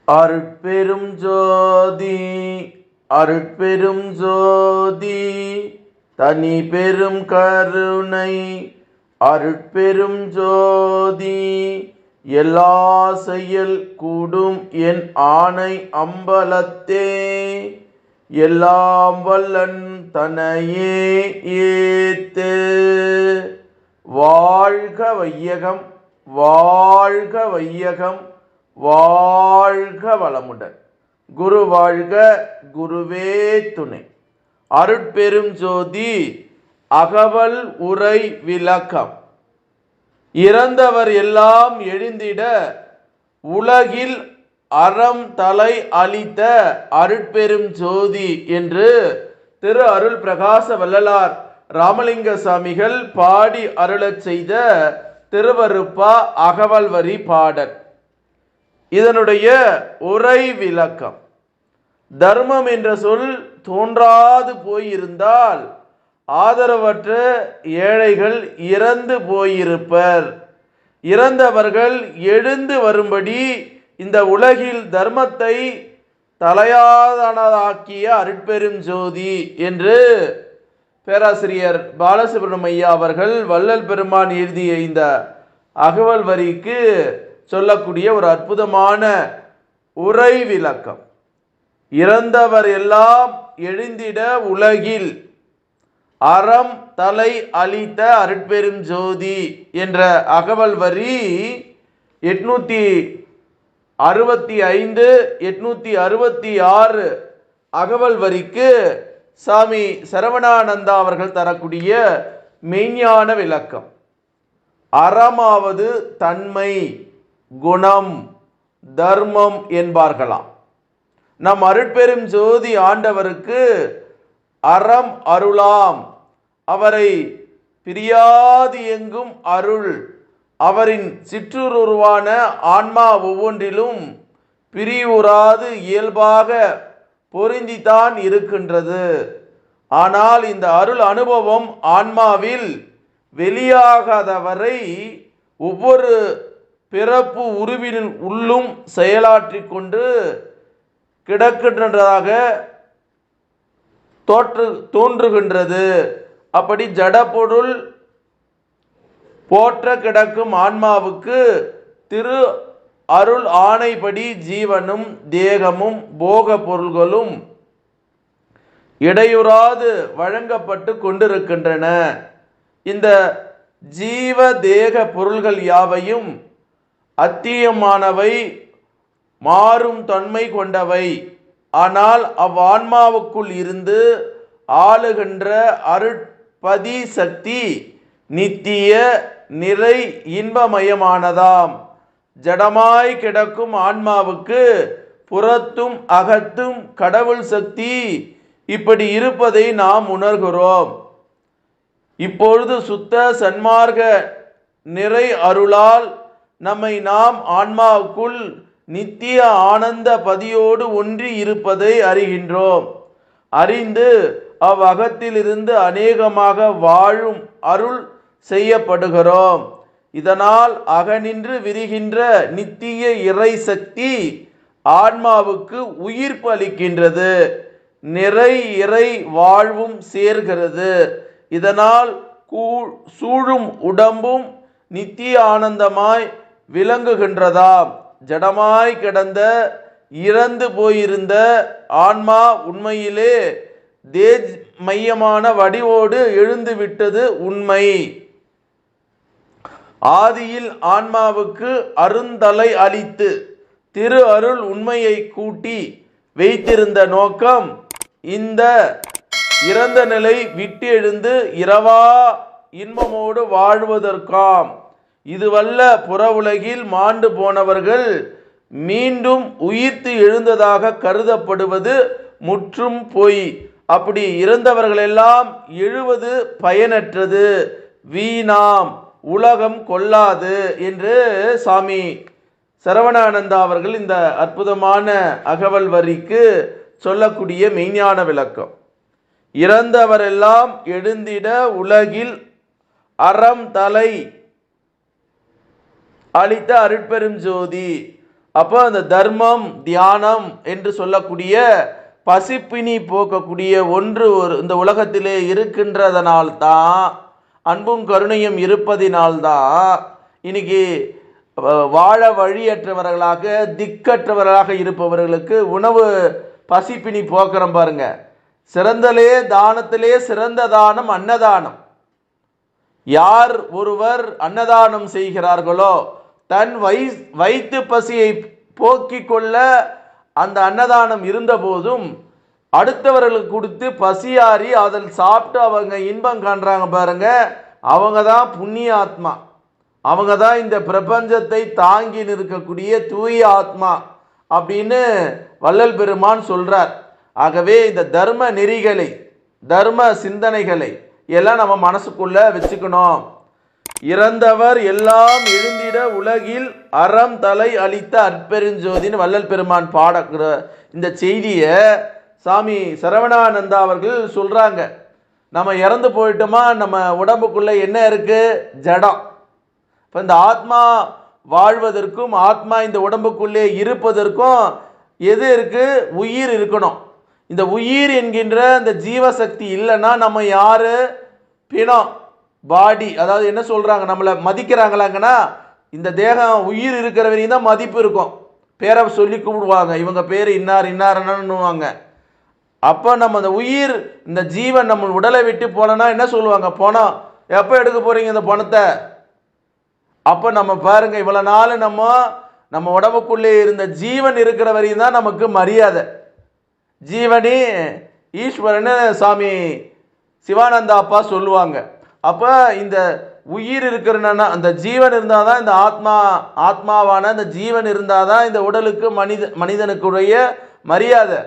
அருட்பெரும் ஜோதி அருட்பெரும் ஜோதி தனி பெரும் கருணை அருட்பெரும் ஜோதி எல்லா செயல் கூடும் என் ஆணை அம்பலத்தே எல்லாம் வல்லன் தனையே ஏத்து. வாழ்க வையகம், வாழ்க வையகம், வாழ்க வளமுடன். குரு வாழ்க, குருவே துணை. அருட்பெரும் ஜோதி அகவல் உரை விளக்கம். இறந்தவர் எல்லாம் எழுந்திட உலகில் அறம் தலை அளித்த அருட்பெரும் ஜோதி என்று திரு அருள் பிரகாச வள்ளலார் ராமலிங்க சாமிகள் பாடி அருளச் செய்த திருவருப்பா அகவல் வரி பாடல். இதனுடைய உரை விளக்கம். தர்மம் என்ற சொல் தோன்றாது போயிருந்தால் ஆதரவற்ற ஏழைகள் இறந்து போயிருப்பர். இறந்தவர்கள் எழுந்து வரும்படி இந்த உலகில் தர்மத்தை தலையாதானதாக்கிய அருட்பெரும் ஜோதி என்று பேராசிரியர் பாலசுப்ரமணியம் அவர்கள் வள்ளல் பெருமான் எழுதிய இந்த அகவல் வரிக்கு சொல்லக்கூடிய ஒரு அற்புதமான உரை விளக்கம். இறந்தவர் எல்லாம் எழுந்திட உலகில் அறம் தலை அளித்த அருட்பெரும் ஜோதி என்ற அகவல் வரி 865 866 அகவல் வரிக்கு சாமி சரவணானந்தா அவர்கள் தரக்கூடிய மெய்ஞான விளக்கம். அறமாவது தன்மை, குணம், தர்மம் என்பார்களாம். நம் அருட்பெரும் ஜோதி ஆண்டவருக்கு அறம் அருளாம். அவரை பிரியாது எங்கும் அருள். அவரின் சிற்றுருவான ஆன்மா ஒவ்வொன்றிலும் பிரிவுறாது இயல்பாக பொருந்தித்தான் இருக்கின்றது. ஆனால் இந்த அருள் அனுபவம் ஆன்மாவில் வெளியாகாதவரை ஒவ்வொரு பிறப்பு உருவின் உள்ளும் செயலாற்றி கொண்டு கிடக்கின்றதாக தோன்றுகின்றது. அப்படி ஜடப்பொருள் போற்ற கிடக்கும் ஆன்மாவுக்கு திரு அருள் ஆணைப்படி ஜீவனும் தேகமும் போக பொருள்களும் இடையுறாது வழங்கப்பட்டு கொண்டிருக்கின்றன. இந்த ஜீவ தேக பொருள்கள் யாவையும் அத்தியமானவை, மாறும் தன்மை கொண்டவை. ஆனால் அவ்வான்மாவுக்குள் இருந்து ஆளுகின்ற அருட்பதி சக்தி நித்திய நிறை இன்பமயமானதாம். ஜடமாய் கிடக்கும் ஆன்மாவுக்கு புறத்தும் அகத்தும் கடவுள் சக்தி இப்படி இருப்பதை நாம் உணர்கிறோம். இப்பொழுது சுத்த சன்மார்க்க நிறை அருளால் நம்மை நாம் ஆன்மாவுக்குள் நித்திய ஆனந்த பதியோடு ஒன்றி இருப்பதை அறிகின்றோம். அறிந்து அவ்வகத்திலிருந்து அநேகமாக வாழும் அருள் செய்யப்படுகிறோம். இதனால் அகநின்று விரிகின்ற நித்திய இறை சக்தி ஆன்மாவுக்கு உயிர்ப்பு அளிக்கின்றது. நிறை இறை வாழ்வும் சேர்கிறது. இதனால் சூழும் உடம்பும் நித்திய ஆனந்தமாய் விளங்குகின்றதாம். ஜடமாய் கிடந்த இறந்து போயிருந்த ஆன்மா உண்மையிலே தேஜ் மையமான வடிவோடு எழுந்து விட்டது உண்மை. ஆதியில் ஆன்மாவுக்கு அருந்தலை அளித்து திரு அருள் உண்மையை கூட்டி வைத்திருந்த நோக்கம் இந்த இறந்த நிலை விட்டு எழுந்து இரவா இன்பமோடு வாழ்வதற்காம். இதுவல்ல புற உலகில் மாண்டு போனவர்கள் மீண்டும் உயிர்த்து எழுந்ததாக கருதப்படுவது முற்றும் பொய். அப்படி இறந்தவர்களெல்லாம் எழுவது பயனற்றது, வீணாம், உலகம் கொள்ளாது என்று சாமி சரவணானந்தா அவர்கள் இந்த அற்புதமான அகவல் வரிக்கு சொல்லக்கூடிய மெய்ஞான விளக்கம். இறந்தவரெல்லாம் எழுந்திட உலகில் அறம் தலை அளித்த அருட்பெரும் ஜோதி. அப்போ அந்த தர்மம் தியானம் என்று சொல்லக்கூடிய பசிப்பினி போக்கக்கூடிய ஒன்று இந்த உலகத்திலே இருக்கின்றதனால்தான், அன்பும் கருணையும் இருப்பதினால்தான் இன்னைக்கு வாழ வழியற்றவர்களாக திக்கற்றவர்களாக இருப்பவர்களுக்கு உணவு பசிப்பினி போக்குறோம் பாருங்க. சிறந்தலே தானத்திலே சிறந்த தானம் அன்னதானம். யார் ஒருவர் அன்னதானம் செய்கிறார்களோ தன் வயிற்று பசியை போக்கிக் கொள்ள அந்த அன்னதானம் இருந்த போதும் அடுத்தவர்களுக்கு கொடுத்து பசியாறி அதில் சாப்பிட்டு அவங்க இன்பம் காண்றாங்க பாருங்க, அவங்க தான் புண்ணிய ஆத்மா. அவங்க தான் இந்த பிரபஞ்சத்தை தாங்கி நிற்கக்கூடிய தூய ஆத்மா அப்படின்னு வள்ளல் பெருமான் சொல்றார். ஆகவே இந்த தர்ம நெறிகளை, தர்ம சிந்தனைகளை எல்லாம் நம்ம மனசுக்குள்ள வச்சுக்கணும். இறந்தவர் எல்லாம் எழுந்திட உலகில் அறம் தலை அளித்த அற்பெருஞ்சோதின்னு வள்ளல் பெருமான் பாடக்கிற இந்த செய்தியை சாமி சரவணானந்தா அவர்கள் சொல்றாங்க. நம்ம இறந்து போயிட்டோமா, நம்ம உடம்புக்குள்ள என்ன இருக்கு? ஜடம். இப்போ இந்த ஆத்மா வாழ்வதற்கும் ஆத்மா இந்த உடம்புக்குள்ளே இருப்பதற்கும் எது இருக்கு? உயிர் இருக்கணும். இந்த உயிர் என்கின்ற இந்த ஜீவசக்தி இல்லைன்னா நம்ம யாரு? பிணம், பாடி. அதாவது என்ன சொல்றாங்க, நம்மளை மதிக்கிறாங்களாங்கன்னா இந்த தேகம் உயிர் இருக்கிற வரையும் தான் மதிப்பு இருக்கும். பேரை சொல்லி கூப்பிடுவாங்க, இவங்க பேர் இன்னார் இன்னார்னுவாங்க. அப்போ நம்ம அந்த உயிர், இந்த ஜீவன் நம்ம உடலை விட்டு போனோன்னா என்ன சொல்லுவாங்க? பணம் எப்போ எடுக்க போறீங்க இந்த பணத்தை? அப்போ நம்ம பாருங்க, இவ்வளோ நாள் நம்ம உடம்புக்குள்ளே இருந்த ஜீவன் இருக்கிற வரையும் தான் நமக்கு மரியாதை. ஜீவனி ஈஸ்வரன்னு சாமி சிவானந்தா அப்பா சொல்லுவாங்க. அப்போ இந்த உயிர் இருக்கிறன்னா அந்த ஜீவன் இருந்தால் தான் இந்த ஆத்மாவான இந்த ஜீவன் இருந்தால் தான் இந்த உடலுக்கு மனிதனுக்குடைய மரியாதை.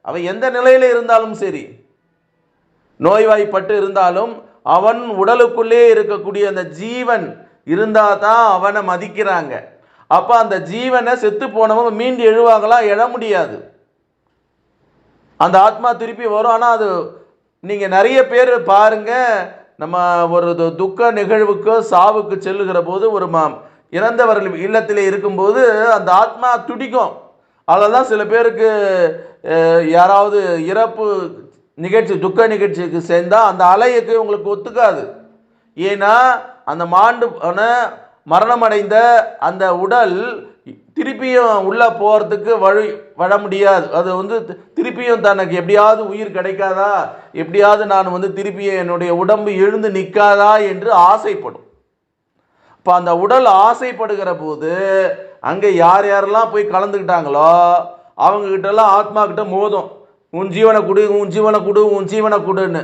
அவன் எந்த நிலையில் இருந்தாலும் சரி, நோய்வாய்ப்பட்டு இருந்தாலும் அவன் உடலுக்குள்ளே இருக்கக்கூடிய அந்த ஜீவன் இருந்தால் தான் அவனை மதிக்கிறாங்க. அப்போ அந்த ஜீவனை செத்து போனவங்க மீண்டு எழுவாங்களா? எழ முடியாது. அந்த ஆத்மா திருப்பி வரும். ஆனால் அது நீங்கள் நிறைய பேர் பாருங்க, நம்ம ஒரு துக்க நிகழ்வுக்கோ சாவுக்கு செல்லுகிற போது ஒரு இறந்தவர்கள் இல்லத்திலே இருக்கும்போது அந்த ஆத்மா துடிக்கும். அதெல்லாம் சில பேருக்கு யாராவது இறப்பு நிகழ்ச்சி, துக்க நிகழ்ச்சிக்கு சேர்ந்தால் அந்த அலையுக்கு உங்களுக்கு ஒத்துக்காது. ஏன்னா அந்த மரணம் அடைந்த அந்த உடல் திருப்பியும் உள்ளே போகிறதுக்கு வர முடியாது. அது திருப்பியும் தனக்கு எப்படியாவது உயிர் கிடைக்காதா, எப்படியாவது நான் திருப்பியும் என்னுடைய உடம்பு எழுந்து நிற்காதா என்று ஆசைப்படும். இப்போ அந்த உடல் ஆசைப்படுகிற போது அங்கே யார் யாரெல்லாம் போய் கலந்துக்கிட்டாங்களோ அவங்கக்கிட்டலாம் ஆத்மா கிட்ட மோதும். உன் ஜீவனை கொடு, உன் ஜீவனை கொடு, உன் ஜீவனை கொடுன்னு.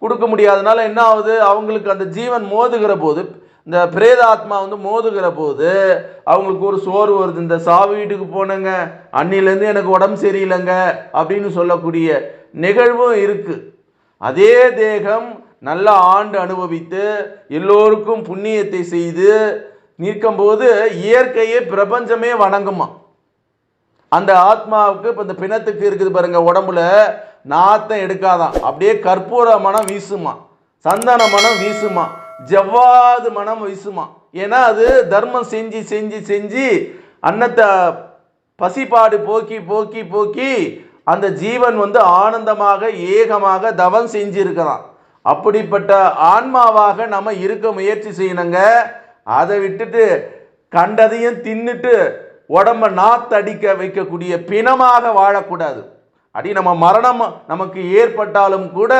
கொடுக்க முடியாதனால என்ன ஆகுது? அவங்களுக்கு அந்த ஜீவன் மோதுகிற போது, இந்த பிரேத ஆத்மா மோதுகிற போது அவங்களுக்கு ஒரு சோர்வு வருது. இந்த சாவு வீட்டுக்கு போனேங்க, அன்னிலேருந்து எனக்கு உடம்பு சரியில்லைங்க அப்படின்னு சொல்லக்கூடிய நிகழ்வும் இருக்கு. அதே தேகம் நல்ல ஆண்டு அனுபவித்து எல்லோருக்கும் புண்ணியத்தை செய்து நிற்கும்போது இயற்கையே பிரபஞ்சமே வணங்குமா. அந்த ஆத்மாவுக்கு இப்போ இந்த பிணத்துக்கு இருக்குது பாருங்க, உடம்புல நாத்தம் எடுக்காதான், அப்படியே கற்பூர மனம் வீசுமா, சந்தன மனம் வீசுமா, ஜவ்வாது மனம் வீசுமா. ஏன்னா அது தர்மம் செஞ்சு செஞ்சு செஞ்சு அன்னத்தை பசிப்பாடு போக்கி போக்கி போக்கி அந்த ஜீவன் ஆனந்தமாக ஏகமாக தவம் செஞ்சு இருக்கிறான். அப்படிப்பட்ட ஆன்மாவாக நம்ம இருக்க முயற்சி செய்யணுங்க. அதை விட்டுட்டு கண்டதையும் தின்னுட்டு உடம்ப நாத்தடிக்க வைக்கக்கூடிய பிணமாக வாழக்கூடாது. நம்ம மரணம் நமக்கு ஏற்பட்டாலும் கூட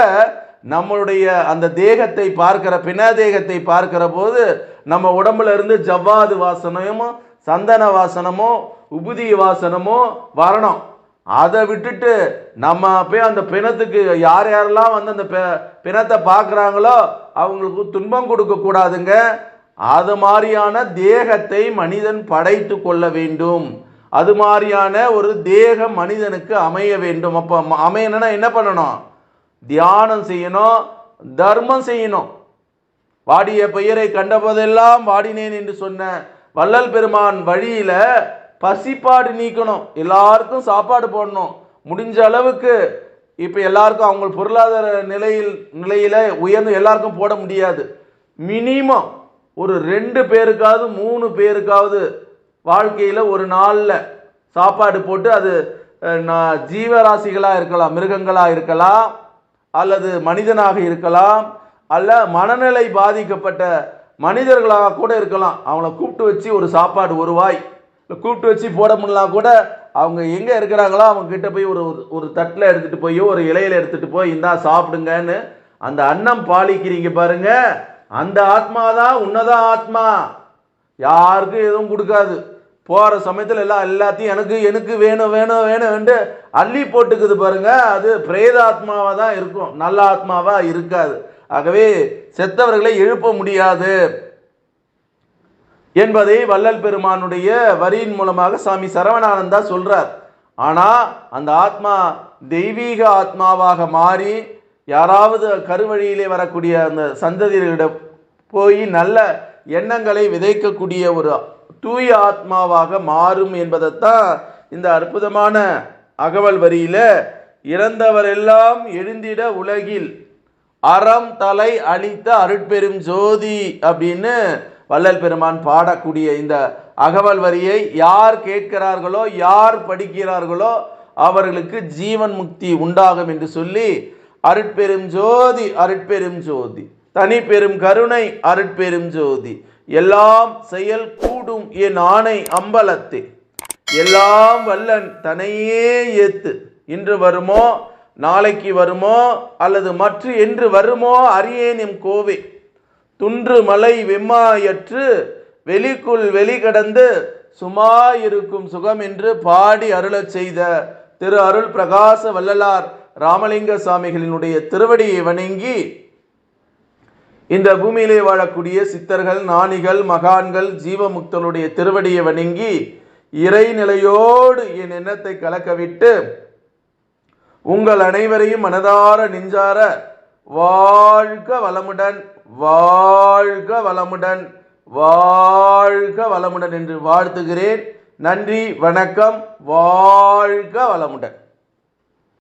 நம்மளுடைய அந்த தேகத்தை பார்க்கிற, பிண தேகத்தை பார்க்கிற போது நம்ம உடம்புல இருந்து ஜவ்வாது வாசனமோ சந்தன வாசனமோ உபுதி வாசனமோ வரணும். அதை விட்டுட்டு நம்ம போய் அந்த பிணத்துக்கு யார் யாரெல்லாம் அந்த பிணத்தை பார்க்குறாங்களோ அவங்களுக்கு துன்பம் கொடுக்க கூடாதுங்க. அது மாதிரியான தேகத்தை மனிதன் படைத்து கொள்ள வேண்டும். அது மாதிரியான ஒரு தேகம் மனிதனுக்கு அமைய வேண்டும். அப்போ அமையணும்னா என்ன பண்ணணும்? தியானம் செய்யணும், தர்மம் செய்யணும். வாடிய பெயரை கண்டபோதெல்லாம் வாடினேன் என்று சொன்ன வள்ளல் பெருமான் வழியில பசிப்பாடு நீக்கணும். எல்லாருக்கும் சாப்பாடு போடணும். முடிஞ்ச அளவுக்கு இப்போ எல்லாருக்கும் அவங்க பொருளாதார நிலையில உயர்ந்து எல்லாருக்கும் போட முடியாது. மினிமம் ஒரு 2 பேருக்காவது 3 பேருக்காவது வாழ்க்கையில் ஒரு நாளில் சாப்பாடு போட்டு அது ஜீவராசிகளாக இருக்கலாம், மிருகங்களாக இருக்கலாம், அல்லது மனிதனாக இருக்கலாம், அல்ல மனநிலை பாதிக்கப்பட்ட மனிதர்களாக கூட இருக்கலாம். அவங்கள கூப்பிட்டு வச்சு ஒரு சாப்பாடு ஒரு வாய் கூப்பிட்டு வச்சு போட முடியலாம் கூட, அவங்க எங்கே இருக்கிறாங்களோ அவங்க கிட்ட போய் ஒரு தட்டில் எடுத்துகிட்டு போய் ஒரு இலையில எடுத்துகிட்டு போய் இந்தா சாப்பிடுங்கன்னு அந்த அன்னம் பாலிக்கிறீங்க பாருங்க, அந்த ஆத்மா தான் உன்னதான் ஆத்மா. யாருக்கும் எதுவும் கொடுக்காது. போகிற சமயத்தில் எல்லாத்தையும் எனக்கு எனக்கு வேணும் வேணும் வேணும்ன்ட்டு அள்ளி போட்டுக்குது பாருங்க, அது பிரேத ஆத்மாவாக தான் இருக்கும், நல்ல ஆத்மாவாக இருக்காது. ஆகவே செத்தவர்களை எழுப்ப முடியாது என்பதை வள்ளல் பெருமானுடைய வரியின் மூலமாக சாமி சரவணானந்தா சொல்றார். ஆனால் அந்த ஆத்மா தெய்வீக ஆத்மாவாக மாறி யாராவது கருவழியிலே வரக்கூடிய அந்த சந்ததிகளிடம் போய் நல்ல எண்ணங்களை விதைக்கக்கூடிய ஒரு தூய ஆத்மாவாக மாறும் என்பதைத்தான் இந்த அற்புதமான அகவல் வரியில இறந்தவரெல்லாம் எழுந்திட உலகில் அறம் தலை அளித்த அருட்பெரும் ஜோதி அப்படின்னு வள்ளல் பெருமான் பாடக்கூடிய இந்த அகவல் வரியை யார் கேட்கிறார்களோ, யார் படிக்கிறார்களோ அவர்களுக்கு ஜீவன் முக்தி உண்டாகும் என்று சொல்லி அருட்பெரும் ஜோதி அருட்பெரும் ஜோதி தனி பெரும் கருணை அருட்பெரும் ஜோதி எல்லாம் செயல் கூடும் என் ஆணை அம்பலத்தே எல்லாம் வல்லன் தனையே ஏத்து இன்று வருமோ நாளைக்கு வருமோ அல்லது மற்ற என்று வருமோ அறியேன் எம் கோவே துன்று மலை வெம்மாயற்று வெளிக்குள் வெளிகடந்து சுமாயிருக்கும் சுகம் என்று பாடி அருளச் செய்த திரு அருள் பிரகாச வள்ளலார் ராமலிங்க சாமிகளினுடைய திருவடியை வணங்கி இந்த பூமியிலே வாழக்கூடிய சித்தர்கள், ஞானிகள், மகான்கள், ஜீவமுக்தனுடைய திருவடியை வணங்கி இறைநிலையோடு என் எண்ணத்தை கலக்கவிட்டு உங்கள் அனைவரையும் மனதார நெஞ்சார வாழ்க வளமுடன் வாழ்க வளமுடன் வாழ்க வளமுடன் என்று வாழ்த்துகிறேன். நன்றி, வணக்கம், வாழ்க வளமுடன்.